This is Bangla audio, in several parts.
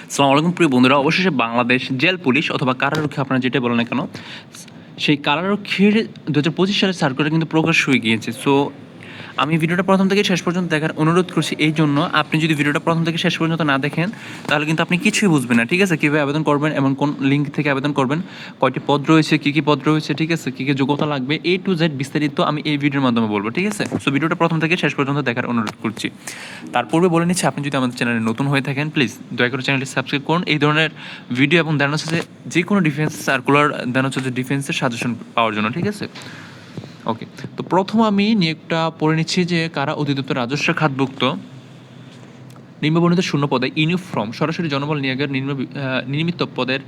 আসসালামু আলাইকুম প্রিয় বন্ধুরা। অবশেষে বাংলাদেশ জেল পুলিশ অথবা কারারক্ষী আপনারা যেটাই বলেন না কেন, সেই কারারক্ষীর ২০২৫ সালের সার্কুলার কিন্তু প্রকাশ হয়ে গিয়েছে। সো আমি ভিডিওটা প্রথম থেকে শেষ পর্যন্ত দেখার অনুরোধ করছি এই জন্য, আপনি যদি ভিডিওটা প্রথম থেকে শেষ পর্যন্ত না দেখেন তাহলে কিন্তু আপনি কিছুই বুঝবেন না, ঠিক আছে? কীভাবে আবেদন করবেন এবং কোন লিঙ্ক থেকে আবেদন করবেন, কয়টি পদ রয়েছে, কী কী পদ রয়েছে, ঠিক আছে? কী কী যোগ্যতা লাগবে, A to Z বিস্তারিত আমি এই ভিডিওর মাধ্যমে বলবো, ঠিক আছে? সো ভিডিওটা প্রথম থেকে শেষ পর্যন্ত দেখার অনুরোধ করছি। তার পূর্বে বলে নিচ্ছি, আপনি যদি আমাদের চ্যানেলে নতুন হয়ে থাকেন প্লিজ দয়া করে চ্যানেলটি সাবস্ক্রাইব করুন এই ধরনের ভিডিও, এবং দেন হচ্ছে যে কোনো ডিফেন্স সার্কুলার, দেন হচ্ছে যে ডিফেন্সের সাজেশন পাওয়ার জন্য, ঠিক আছে? ওকে, তো প্রথম আমি নিয়োগটা পড়ে নিচ্ছি যে কারা অধিদপ্তর রাজস্ব খাতভুক্ত নিম্নবর্ণিত শূন্য পদে ইউনিফর্ম সরাসরি জনবল নিয়োগের নির্মিত পদের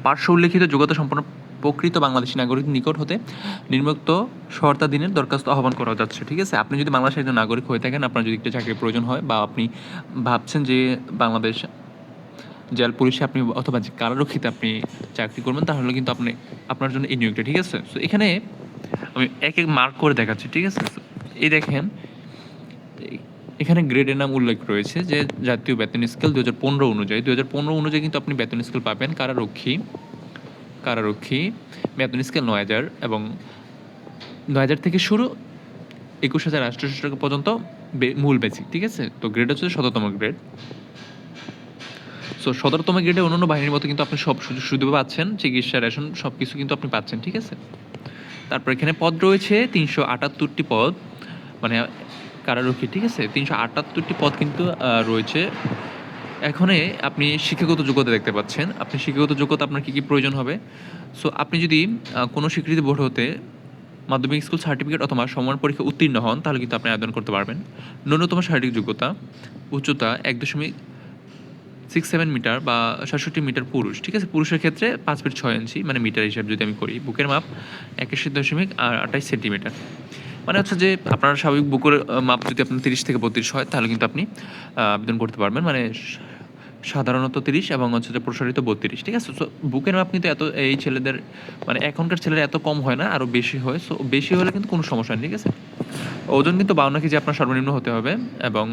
পার্শ্ব উল্লেখিত যোগ্যতা সম্পন্ন প্রকৃত বাংলাদেশী নাগরিক নিকট হতে নির্মুক্ত শর্তাধীনের দরখাস্ত আহ্বান করা যাচ্ছে, ঠিক আছে? আপনি যদি বাংলাদেশের একজন নাগরিক হয়ে থাকেন, আপনার যদি একটা চাকরির প্রয়োজন হয়, বা আপনি ভাবছেন যে বাংলাদেশ জেল পুলিশে আপনি অথবা কারারক্ষীতে আপনি চাকরি করবেন, তাহলে কিন্তু আপনার জন্য এই নিয়োগটা, ঠিক আছে? সো এখানে আমি এক এক মার্ক করে দেখাচ্ছি, ঠিক আছে? এই দেখেন, এখানে গ্রেডের নাম উল্লেখ রয়েছে যে জাতীয় বেতন স্কেল 2015 অনুযায়ী, 2015 অনুযায়ী কিন্তু আপনি বেতন স্কেল পাবেন কারারক্ষী বেতন স্কেল 9000, এবং 9000 থেকে শুরু 21800 টাকা পর্যন্ত মূল বেসিক, ঠিক আছে? তো গ্রেড হচ্ছে 17তম গ্রেড। সো 17তম গ্রেডে অন্যান্য বাহিনীর মতো কিন্তু আপনি সব সুযোগ সুবিধা পাচ্ছেন, চিকিৎসা, রেশন সব কিছু কিন্তু আপনি পাচ্ছেন, ঠিক আছে? তারপর এখানে পদ রয়েছে 378টি পদ, মানে কারারক্ষী, ঠিক আছে? 378টি পদ কিন্তু রয়েছে। এখানে আপনি শিক্ষাগত যোগ্যতা দেখতে পাচ্ছেন। আপনি শিক্ষাগত যোগ্যতা আপনার কী কী প্রয়োজন হবে? সো আপনি যদি কোনো স্বীকৃত বোর্ড হতে মাধ্যমিক স্কুল সার্টিফিকেট অথবা সমমান পরীক্ষা উত্তীর্ণ হন, তাহলে কিন্তু আপনি আবেদন করতে পারবেন। ন্যূনতম শারীরিক যোগ্যতা, উচ্চতা 1.67 মিটার বা 67 মিটার পুরুষ, ঠিক আছে? পুরুষের ক্ষেত্রে 5 ফিট 6 ইঞ্চি, মানে মিটার হিসাব যদি আমি করি। বুকের মাপ 81.28 সেন্টিমিটার। মানে হচ্ছে যে আপনার স্বাভাবিক বুকের মাপ যদি আপনার 30 থেকে 32 হয়, তাহলে কিন্তু আপনি আবেদন করতে পারবেন। মানে সাধারণত 30 এবং হচ্ছে যে প্রসারিত 32, ঠিক আছে? সো বুকের মাপ কিন্তু এই ছেলেদের, মানে এখনকার ছেলেরা এত কম হয় না, আরও বেশি হয়। সো বেশি হলে কিন্তু কোনো সমস্যা নেই, ঠিক আছে? ওজন কিন্তু 52 কেজি আপনার সর্বনিম্ন হতে হবে, এবং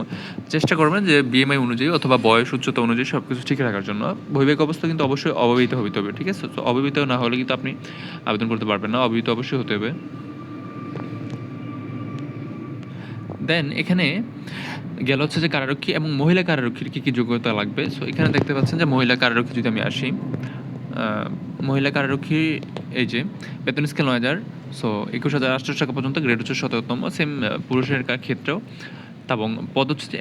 চেষ্টা করবেন যে BMI অনুযায়ী অথবা বয়স, উচ্চতা অনুযায়ী সব কিছু ঠিক রাখার জন্য। বৈবাহিক অবস্থা কিন্তু অবশ্যই অবিবাহিত হতে হবে, ঠিক আছে? তো অবিবাহিত না হলে কিন্তু আপনি আবেদন করতে পারবেন না, অবিবাহিত অবশ্যই হতে হবে। দেন এখানে গেল হচ্ছে যে কারারক্ষী এবং মহিলা কারারক্ষীর কী কী যোগ্যতা লাগবে। সো এখানে দেখতে পাচ্ছেন যে মহিলা কারারক্ষী যদি আমি আসি, মহিলা কারারক্ষী, এই যে বেতন স্কেল 9000, সো 21800 টাকা পর্যন্ত, গ্রেড হচ্ছে 17তম, সেম পুরুষের ক্ষেত্রেও। এবং পদ হচ্ছে যে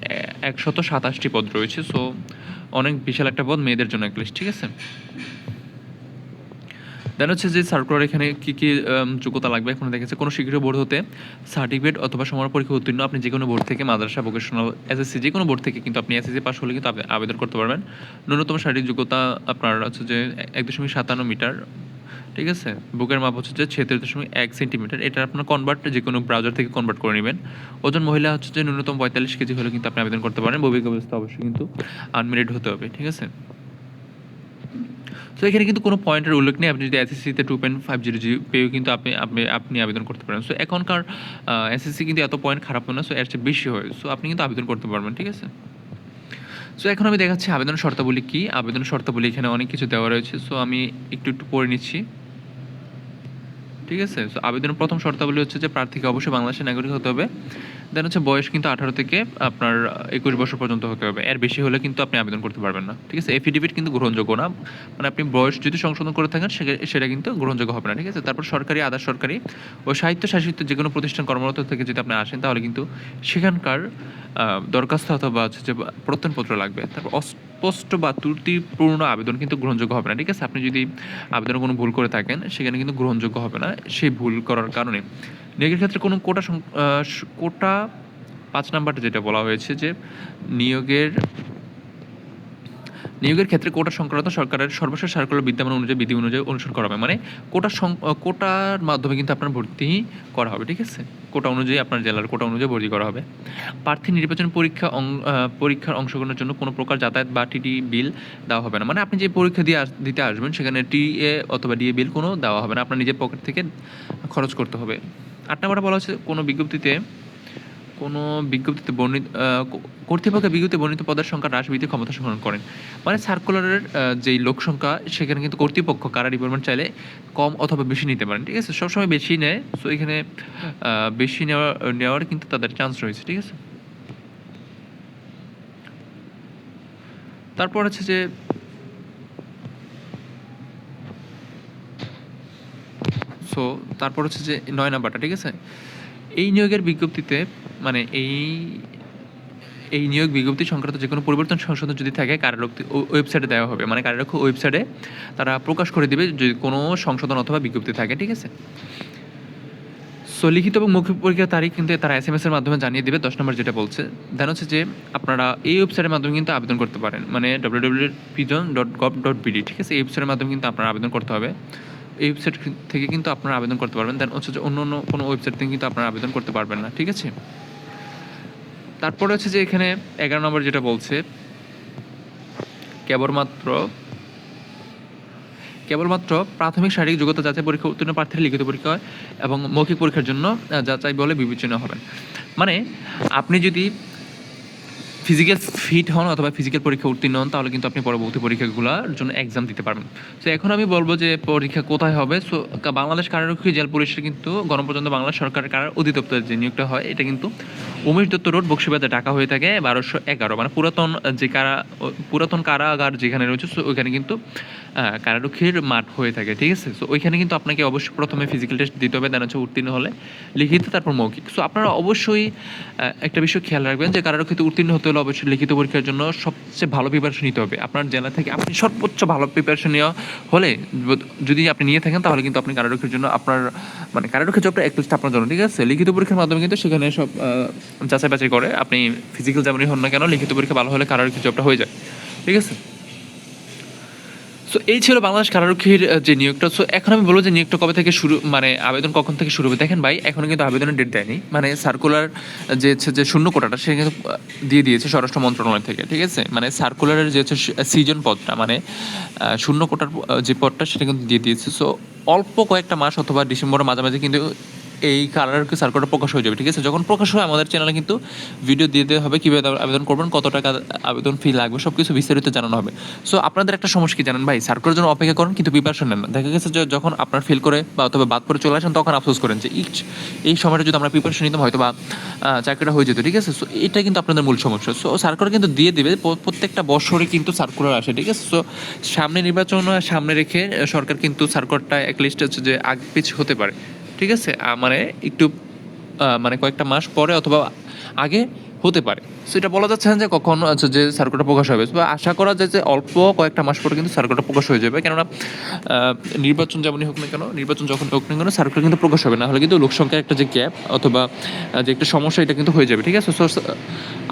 127টি পদ রয়েছে। সো অনেক বিশাল একটা পদ, মেয়েদের জন্য এক লিস্ট, ঠিক আছে? দেন হচ্ছে যে সার্কুলার এখানে কী কী যোগ্যতা লাগবে এখন দেখেছে, কোনো স্বীকৃত বোর্ড হতে সার্টিফিকেট অথবা সমান পরীক্ষা উত্তীর্ণ, আপনি যে কোনো বোর্ড থেকে, মাদ্রাসা, ভোকেশনাল, SSC, যে কোনো বোর্ড থেকে কিন্তু আপনি SSC পাস হলে কিন্তু আবেদন করতে পারবেন। ন্যূনতম শারীরিক যোগ্যতা আপনার হচ্ছে যে 1.57 মিটার, ঠিক আছে? বুকের মাপ হচ্ছে যে 76.1 সেন্টিমিটার। এটা আপনার যে কোনো ব্রাউজার থেকে কনভার্ট করে নেবেন। ওজন মহিলা হচ্ছে যে ন্যূনতম 45 কেজি হলে কিন্তু আপনি আবেদন করতে পারেন। বৈবাহিক অবস্থা অবশ্যই কিন্তু আনমেরিড হতে হবে, ঠিক আছে? তো এখানে কিন্তু কোনো পয়েন্টের উল্লেখ নেই। আপনি যদি SSC-তে 2.50 পেয়েও কিন্তু আপনি আবেদন করতে পারেন। সো এখনকার SSC কিন্তু এত পয়েন্ট খারাপ হয় না, সো এর চেয়ে বেশি হয়। সো আপনি কিন্তু আবেদন করতে পারবেন, ঠিক আছে? সো এখন আমি দেখাচ্ছি আবেদনের শর্তাবলী কী। আবেদনের শর্তাবলী এখানে অনেক কিছু দেওয়া রয়েছে। সো আমি একটু পড়ে নিচ্ছি, ঠিক আছে? সো আবেদনের প্রথম শর্তাবলী হচ্ছে যে প্রার্থীকে অবশ্যই বাংলাদেশের নাগরিক হতে হবে। দেন হচ্ছে বয়স কিন্তু 18 থেকে আপনার 21 বছর পর্যন্ত হতে হবে। এর বেশি হলে কিন্তু আপনি আবেদন করতে পারবেন না, ঠিক আছে? এফিডেভিট কিন্তু গ্রহণযোগ্য না। মানে আপনি বয়স যদি সংশোধন করে থাকেন, সেটা কিন্তু গ্রহণযোগ্য হবে না, ঠিক আছে? তারপর সরকারি, আধা সরকারি ও স্বায়ত্তশাসিত যে কোনো প্রতিষ্ঠান কর্মরত থেকে যদি আপনি আসেন, তাহলে কিন্তু সেখানকার দরখাস্ত অথবা হচ্ছে যে প্রত্যয়নপত্র লাগবে। তারপর অস্পষ্ট বা ত্রুটিপূর্ণ আবেদন কিন্তু গ্রহণযোগ্য হবে না, ঠিক আছে? আপনি যদি আবেদনে কোনো ভুল করে থাকেন, সেখানে কিন্তু গ্রহণযোগ্য হবে না সেই ভুল করার কারণে। নিয়োগের ক্ষেত্রে কোনো কোটা 5 নাম্বারটা যেটা বলা হয়েছে যে নিয়োগের ক্ষেত্রে কোটা সংক্রান্ত সরকারের সর্বশেষ সার্কুলার বিদ্যমান অনুযায়ী, বিধি অনুযায়ী অনুসরণ করা হবে। মানে কোটার মাধ্যমে কিন্তু আপনার ভর্তি করা হবে, ঠিক আছে? কোটা অনুযায়ী, আপনার জেলার কোটা অনুযায়ী ভর্তি করা হবে। প্রার্থী নির্বাচন পরীক্ষার অংশগ্রহণের জন্য কোনো প্রকার যাতায়াত বা TTE বিল দেওয়া হবে না। মানে আপনি যে পরীক্ষা দিতে আসবেন, সেখানে TA অথবা DA বিল কোনো দেওয়া হবে না। আপনার নিজের পকেট থেকে খরচ করতে হবে। 8 নম্বরে বলা হচ্ছে কোনো বিজ্ঞপ্তিতে বর্ণিত কর্তৃপক্ষের বিজ্ঞপ্তিতে বর্ণিত পদের সংখ্যা হ্রাস বৃদ্ধির ক্ষমতা সংরক্ষণ করেন। মানে সার্কুলারের যেই লোক সংখ্যা সেখানে কিন্তু কর্তৃপক্ষ কারা ডিপার্টমেন্ট চাইলে কম অথবা বেশি নিতে পারেন, ঠিক আছে? সবসময় বেশি নেয়, সো এখানে বেশি নেওয়ার কিন্তু তাদের চান্স রয়েছে, ঠিক আছে? তারপর হচ্ছে যে তারপর হচ্ছে যে 9 নাম্বারটা, ঠিক আছে? এই নিয়োগের বিজ্ঞপ্তিতে মানে এই নিয়োগ বিজ্ঞপ্তি সংক্রান্ত যে কোনো পরিবর্তন সংশোধন যদি থাকে কারারক্ষী ওয়েবসাইটে দেওয়া হবে, মানে কারারক্ষী ওয়েবসাইটে তারা প্রকাশ করে দিবে যদি কোনো সংশোধন অথবা বিজ্ঞপ্তি থাকে, ঠিক আছে? সো লিখিত এবং মৌখিক পরীক্ষার তারিখ কিন্তু তারা SMS এর মাধ্যমে জানিয়ে দেবে। 10 নম্বর যেটা বলছে দেন হচ্ছে যে আপনারা এই ওয়েবসাইটের মাধ্যমে কিন্তু আবেদন করতে পারেন, মানে www.pigeon.gov.bd, ঠিক আছে? এই ওয়েবসাইটের মাধ্যমে কিন্তু আপনারা আবেদন করতে হবে। এই ওয়েবসাইট থেকে কিন্তু আপনারা আবেদন করতে পারবেন। দেন হচ্ছে যে অন্য কোনো ওয়েবসাইট থেকে কিন্তু আপনারা আবেদন করতে পারবেন না, ঠিক আছে? তারপরে হচ্ছে যে এখানে 11 নম্বর যেটা বলছে কেবলমাত্র প্রাথমিক শারীরিক যোগ্যতা যাচাই পরীক্ষা উত্তীর্ণ প্রার্থীরা লিখিত পরীক্ষা এবং মৌখিক পরীক্ষার জন্য যাচাই বলে বিবেচনা হবেন। মানে আপনি যদি ফিজিক্যাল ফিট হন অথবা ফিজিক্যাল পরীক্ষা উত্তীর্ণ হন তাহলে কিন্তু আপনি পরবর্তী পরীক্ষাগুলোর জন্য এক্সাম দিতে পারবেন। সো এখন আমি বলবো যে পরীক্ষা কোথায় হবে। সো বাংলাদেশ কারারক্ষী জেল পুলিশের কিন্তু গণপ্রজাতন্ত্রী বাংলাদেশ সরকারের কারার অধিদপ্তরের যে নিয়োগটা হয় এটা কিন্তু উমেশ দত্ত রোড বক্সিবাজার ঢাকা হয়ে থাকে 1211, মানে পুরাতন কারাগার যেখানে রয়েছে সো ওইখানে কিন্তু কারারক্ষীর মাঠ হয়ে থাকে, ঠিক আছে? সো ওইখানে কিন্তু আপনাকে অবশ্যই প্রথমে ফিজিক্যাল টেস্ট দিতে হবে, দেন হচ্ছে উত্তীর্ণ হলে লিখিত, তারপর মৌখিক। সো আপনারা অবশ্যই একটা বিষয় খেয়াল রাখবেন যে কারারক্ষীতে উত্তীর্ণ হতে হলে অবশ্যই লিখিত পরীক্ষার জন্য সবচেয়ে ভালো প্রিপারেশন নিতে হবে। আপনার জেলা থেকে আপনি সর্বোচ্চ ভালো প্রিপারেশন নেওয়া হলে যদি আপনি নিয়ে থাকেন তাহলে কিন্তু আপনি কারারক্ষীর জন্য আপনার মানে কারারক্ষী জবটা একলিস্ট আপনার জন্য, ঠিক আছে? লিখিত পরীক্ষার মাধ্যমে কিন্তু সেখানে সব যাচাই বাছাই করে আপনি ফিজিক্যাল যেমনই হন না কেন লিখিত পরীক্ষা ভালো হলে কারারক্ষী জবটা হয়ে যায়, ঠিক আছে? সো এই ছিল বাংলাদেশ কারারক্ষীর যে নিয়োগটা। সো এখন আমি বলবো যে নিয়োগটা কবে থেকে শুরু, মানে আবেদন কখন থেকে শুরু হবে। দেখেন ভাই, এখনো কিন্তু আবেদনের ডেট দেয়নি, মানে সার্কুলার যে হচ্ছে যে শূন্য কোটাটা সে কিন্তু দিয়ে দিয়েছে স্বরাষ্ট্র মন্ত্রণালয় থেকে, ঠিক আছে? মানে সার্কুলারের যে হচ্ছে সৃজন পদটা, মানে শূন্য কোটার যে পদটা সেটা কিন্তু দিয়ে দিয়েছে। সো অল্প কয়েকটা মাস অথবা ডিসেম্বরের মাঝামাঝি কিন্তু এই কারারক্ষী সার্কুলার প্রকাশ হয়ে যাবে, ঠিক আছে? যখন প্রকাশ হয় আমাদের চ্যানেলে কিন্তু ভিডিও দিতে হবে, কীভাবে আবেদন করবেন, কত টাকা আবেদন ফি লাগবে, সব কিছু বিস্তারিত জানানো হবে। সো আপনাদের একটা সমস্যা কি জানেন ভাই, সার্কুলার জন্য অপেক্ষা করেন কিন্তু প্রিপারেশন নেন না। দেখা গেছে যে যখন আপনার ফেল করে বা অথবা বাদ করে চলে আসেন তখন আফসোস করেন যে এই সময়টা যদি আমরা প্রিপারেশন নিতাম হয়তো বা চাকরিটা হয়ে যেত, ঠিক আছে? সো এটা কিন্তু আপনাদের মূল সমস্যা। সো সার্কুলার কিন্তু দিয়ে দেবে, প্রত্যেকটা বছরে কিন্তু সার্কুলার আসে, ঠিক আছে? সো সামনে নির্বাচন সামনে রেখে সরকার কিন্তু সার্কুলারটা একলিস্ট হচ্ছে যে আগ পিছ হতে পারে, ঠিক আছে? মানে একটু মানে কয়েকটা মাস পরে অথবা আগে হতে পারে। সো এটা বলা যাচ্ছে না যে কখন হচ্ছে যে সার্কুলারটা প্রকাশ হবে, বা আশা করা যায় যে অল্প কয়েকটা মাস পরে কিন্তু সার্কুলারটা প্রকাশ হয়ে যাবে। কেননা নির্বাচন যেমনই হোক না কেন, নির্বাচন যখন হোক না কেন সার্কুলার কিন্তু প্রকাশ হবে, না হলে কিন্তু লোকসংখ্যার একটা যে গ্যাপ অথবা যে একটা সমস্যা এটা কিন্তু হয়ে যাবে, ঠিক আছে? সো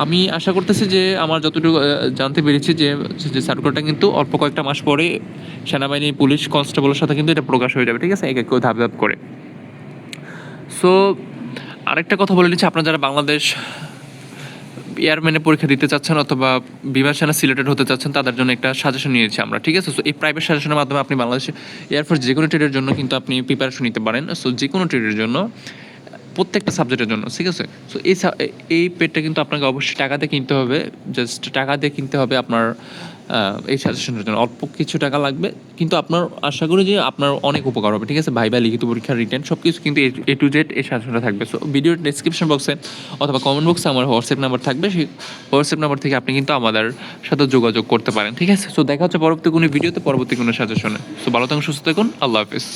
আমি আশা করতেছি যে আমার যতটুকু জানতে পেরেছি যে সার্কুলারটা কিন্তু অল্প কয়েকটা মাস পরে সেনাবাহিনী, পুলিশ, কনস্টেবলের সাথে কিন্তু এটা প্রকাশ হয়ে যাবে, ঠিক আছে? এক এক করে ধাপ ধাপ করে। সো আরেকটা কথা বলে নিচ্ছি, আপনারা যারা বাংলাদেশ এয়ারম্যানের পরীক্ষা দিতে চাচ্ছেন অথবা বিমান সেনা সিলেক্টেড হতে চাচ্ছেন তাদের জন্য একটা সাজেশন নিয়েছি আমরা, ঠিক আছে? সো এই প্রাইভেট সাজেশনের মাধ্যমে আপনি বাংলাদেশ এয়ারফোর্স যে কোনো ট্রেডের জন্য কিন্তু আপনি প্রিপারেশন নিতে পারেন। সো যে কোনো ট্রেডের জন্য প্রত্যেকটা সাবজেক্টের জন্য, ঠিক আছে? সো এই পেডটা কিন্তু আপনাকে অবশ্যই টাকা দিয়ে কিনতে হবে, জাস্ট টাকা দিয়ে কিনতে হবে আপনার এই সাজেশনের জন্য অল্প কিছু টাকা লাগবে, কিন্তু আপনার আশা করি যে আপনার অনেক উপকার হবে, ঠিক আছে? ভাইবা, লিখিত পরীক্ষা, রিটেন সব কিছু কিন্তু A to Z এই সাজেশনটা থাকবে। সো ভিডিওর ডেসক্রিপশন বক্সে অথবা কমেন্ট বক্সে আমার হোয়াটসঅ্যাপ নাম্বার থাকবে, সেই হোয়াটসঅ্যাপ নাম্বার থেকে আপনি কিন্তু আমাদের সাথে যোগাযোগ করতে পারেন, ঠিক আছে? সো দেখা হচ্ছে পরবর্তী কোনো ভিডিওতে, পরবর্তী কোনো সাজেশনে। সো ভালো থাকুন, সুস্থ থাকুন, আল্লাহ হাফিজ।